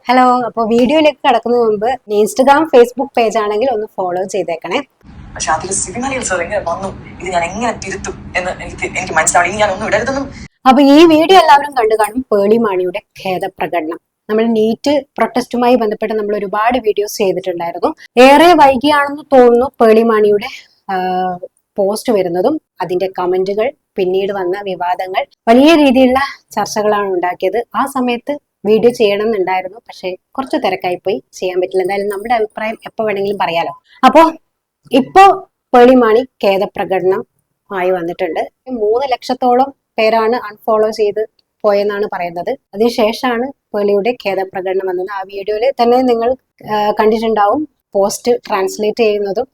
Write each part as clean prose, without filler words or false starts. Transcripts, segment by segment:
Hello, അപ്പോൾ വീഡിയോയിലേക്ക് കടക്കുന്നതിന് മുമ്പ് ഇൻസ്റ്റഗ്രാം ഫേസ്ബുക്ക് പേജ് ആണെങ്കിൽ ഒന്ന് ഫോളോ ചെയ്തേക്കണേ. പക്ഷെ അതിൽ സിബിമലയിൽ സാർ എങ്ങനെ വന്നു, ഇത് ഞാൻ എങ്ങനെ തിരുത്തും എന്ന് എനിക്ക് മനസ്സിലാവും. ഞാൻ ഒന്നും ഇടരുതെന്നും. അപ്പൊ ഈ വീഡിയോ എല്ലാവരും കണ്ടു കാണും. പേളി മാണിയുടെ ഖേദപ്രകടനം. നമ്മൾ നീറ്റ് പ്രൊട്ടസ്റ്റുമായി ബന്ധപ്പെട്ട് നമ്മൾ ഒരുപാട് വീഡിയോസ് ചെയ്തിട്ടുണ്ടായിരുന്നു. ഏറെ വൈകിയാണെന്ന് തോന്നുന്നു പേളി മാണിയുടെ പോസ്റ്റ് വരുന്നതും അതിന്റെ കമന്റുകൾ, പിന്നീട് വന്ന വിവാദങ്ങൾ, വലിയ രീതിയിലുള്ള ചർച്ചകളാണ് ഉണ്ടാക്കിയത്. ആ സമയത്ത് വീഡിയോ ചെയ്യണം എന്നുണ്ടായിരുന്നു, പക്ഷെ കുറച്ച് തിരക്കായി പോയി, ചെയ്യാൻ പറ്റില്ല. എന്തായാലും നമ്മുടെ അഭിപ്രായം എപ്പോ വേണമെങ്കിലും പറയാലോ. അപ്പോ ഇപ്പോ പേളി മാണി ഖേദപ്രകടനം ആയി വന്നിട്ടുണ്ട്. 3 ലക്ഷത്തോളം പേരാണ് അൺഫോളോ ചെയ്ത് പോയെന്നാണ് പറയുന്നത്. അതിനുശേഷമാണ് പേളിയുടെ ഖേദപ്രകടനം വന്നത്. ആ വീഡിയോയിൽ തന്നെ നിങ്ങൾ കണ്ടിട്ടുണ്ടാവും പോസ്റ്റ് ട്രാൻസ്ലേറ്റ് ചെയ്യുന്നതും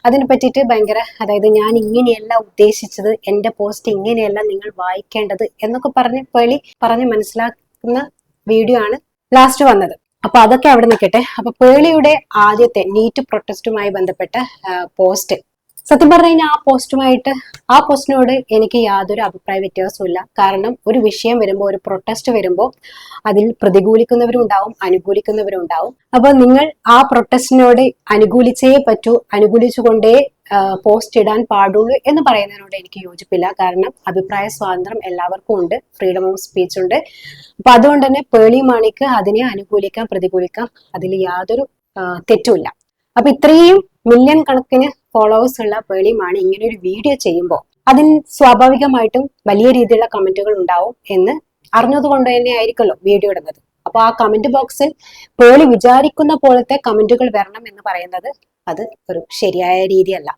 അതിനെ പറ്റിയിട്ട് ഭയങ്കര, അതായത് ഞാൻ ഇങ്ങനെയല്ല ഉദ്ദേശിച്ചത്, എന്റെ പോസ്റ്റ് ഇങ്ങനെയല്ല നിങ്ങൾ വായിക്കേണ്ടത് എന്നൊക്കെ പറഞ്ഞ് പേളി പറഞ്ഞ് മനസ്സിലാക്കുന്ന വീഡിയോ ആണ് ലാസ്റ്റ് വന്നത്. അപ്പൊ അതൊക്കെ അവിടെ നിൽക്കട്ടെ. അപ്പൊ പേളിയുടെ ആദ്യത്തെ നീറ്റ് പ്രൊട്ടസ്റ്റുമായി ബന്ധപ്പെട്ട പോസ്റ്റ്, സത്യം പറഞ്ഞു കഴിഞ്ഞാൽ ആ പോസ്റ്റിനോട് എനിക്ക് യാതൊരു അഭിപ്രായ വ്യത്യാസവും ഇല്ല. കാരണം ഒരു വിഷയം വരുമ്പോൾ, ഒരു പ്രൊട്ടസ്റ്റ് വരുമ്പോൾ അതിൽ പ്രതികൂലിക്കുന്നവരും ഉണ്ടാവും, അനുകൂലിക്കുന്നവരും ഉണ്ടാവും. അപ്പൊ നിങ്ങൾ ആ പ്രൊട്ടസ്റ്റിനോട് അനുകൂലിച്ചേ പറ്റൂ, അനുകൂലിച്ചുകൊണ്ടേ പോസ്റ്റ് ഇടാൻ പാടുള്ളൂ എന്ന് പറയുന്നതിനോട് എനിക്ക് യോജിപ്പില്ല. കാരണം അഭിപ്രായ സ്വാതന്ത്ര്യം എല്ലാവർക്കും ഉണ്ട്, ഫ്രീഡം ഓഫ് സ്പീച്ച് ഉണ്ട്. അപ്പൊ അതുകൊണ്ട് തന്നെ പേളി മാണിക്ക് അതിനെ അനുകൂലിക്കാം, പ്രതികൂലിക്കാം, അതിൽ യാതൊരു തെറ്റുമില്ല. അപ്പൊ ഇത്രയും മില്യൺ കണക്കിന് ഫോളോവേഴ്സ് ഉള്ള പേളി മാണി ഇങ്ങനെ ഒരു വീഡിയോ ചെയ്യുമ്പോൾ അതിന് സ്വാഭാവികമായിട്ടും വലിയ രീതിയിലുള്ള കമന്റുകൾ ഉണ്ടാവും എന്ന് അറിഞ്ഞത് കൊണ്ട് തന്നെ ആയിരിക്കുമല്ലോ വീഡിയോ ഇടുന്നത്. അപ്പൊ ആ കമന്റ് ബോക്സിൽ പേളി വിചാരിക്കുന്ന പോലത്തെ കമന്റുകൾ വരണം എന്ന് പറയുന്നത് അത് ഒരു ശരിയായ രീതിയല്ല.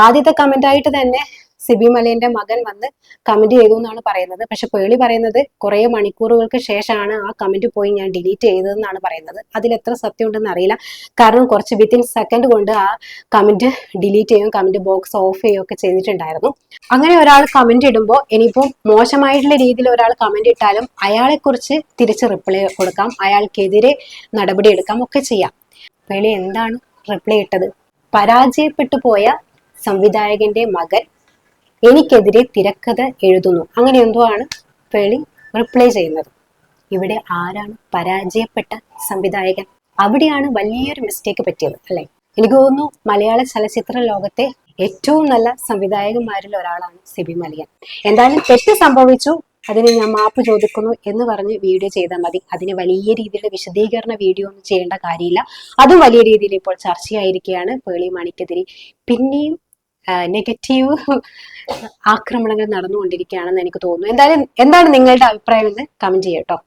ആദ്യത്തെ കമന്റ് ആയിട്ട് തന്നെ സിബി മലയന്റെ മകൻ വന്ന് കമന്റ് ചെയ്തു എന്നാണ് പറയുന്നത്. പക്ഷെ പേളി പറയുന്നത് കുറെ മണിക്കൂറുകൾക്ക് ശേഷമാണ് ആ കമന്റ് പോയി ഞാൻ ഡിലീറ്റ് ചെയ്തതെന്നാണ് പറയുന്നത്. അതിൽ എത്ര സത്യം ഉണ്ടെന്ന് അറിയില്ല. കാരണം കുറച്ച് വിത്തിൻ സെക്കൻഡ് കൊണ്ട് ആ കമന്റ് ഡിലീറ്റ് ചെയ്യും, കമന്റ് ബോക്സ് ഓഫ് ചെയ്യുകയൊക്കെ ചെയ്തിട്ടുണ്ടായിരുന്നു. അങ്ങനെ ഒരാൾ കമന്റ് ഇടുമ്പോൾ ഇനിയിപ്പോൾ മോശമായിട്ടുള്ള രീതിയിൽ ഒരാൾ കമന്റ് ഇട്ടാലും അയാളെ കുറിച്ച് തിരിച്ച് റിപ്ലൈ കൊടുക്കാം, അയാൾക്കെതിരെ നടപടി എടുക്കാം, ഒക്കെ ചെയ്യാം. പേളി എന്താണ് റിപ്ലൈ ഇട്ടത്? പരാജയപ്പെട്ടു പോയ സംവിധായകന്റെ മകൻ എനിക്കെതിരെ തിരക്കഥ എഴുതുന്നു, അങ്ങനെ എന്തോ ആണ് പേളി റിപ്ലൈ ചെയ്യുന്നത്. ഇവിടെ ആരാണ് പരാജയപ്പെട്ട സംവിധായകൻ? അവിടെയാണ് വലിയൊരു മിസ്റ്റേക്ക് പറ്റിയത്, അല്ലെ? എനിക്ക് തോന്നുന്നു മലയാള ചലച്ചിത്ര ലോകത്തെ ഏറ്റവും നല്ല സംവിധായകന്മാരിൽ ഒരാളാണ് സിബി മലയൻ. എന്തായാലും തെറ്റ് സംഭവിച്ചു, അതിന് ഞാൻ മാപ്പ് ചോദിക്കുന്നു എന്ന് പറഞ്ഞ് വീഡിയോ ചെയ്താൽ മതി. അതിന് വലിയ രീതിയിലുള്ള വിശദീകരണ വീഡിയോ ഒന്നും ചെയ്യേണ്ട കാര്യമില്ല. അതും വലിയ രീതിയിൽ ഇപ്പോൾ ചർച്ചയായിരിക്കുകയാണ്. പേളി മാണിക്കെതിരെ പിന്നെയും നെഗറ്റീവ് ആക്രമണങ്ങൾ നടന്നുകൊണ്ടിരിക്കുകയാണെന്ന് എനിക്ക് തോന്നുന്നു. എന്തായാലും എന്താണ് നിങ്ങളുടെ അഭിപ്രായം എന്ന് കമന്റ് ചെയ്യട്ടോ.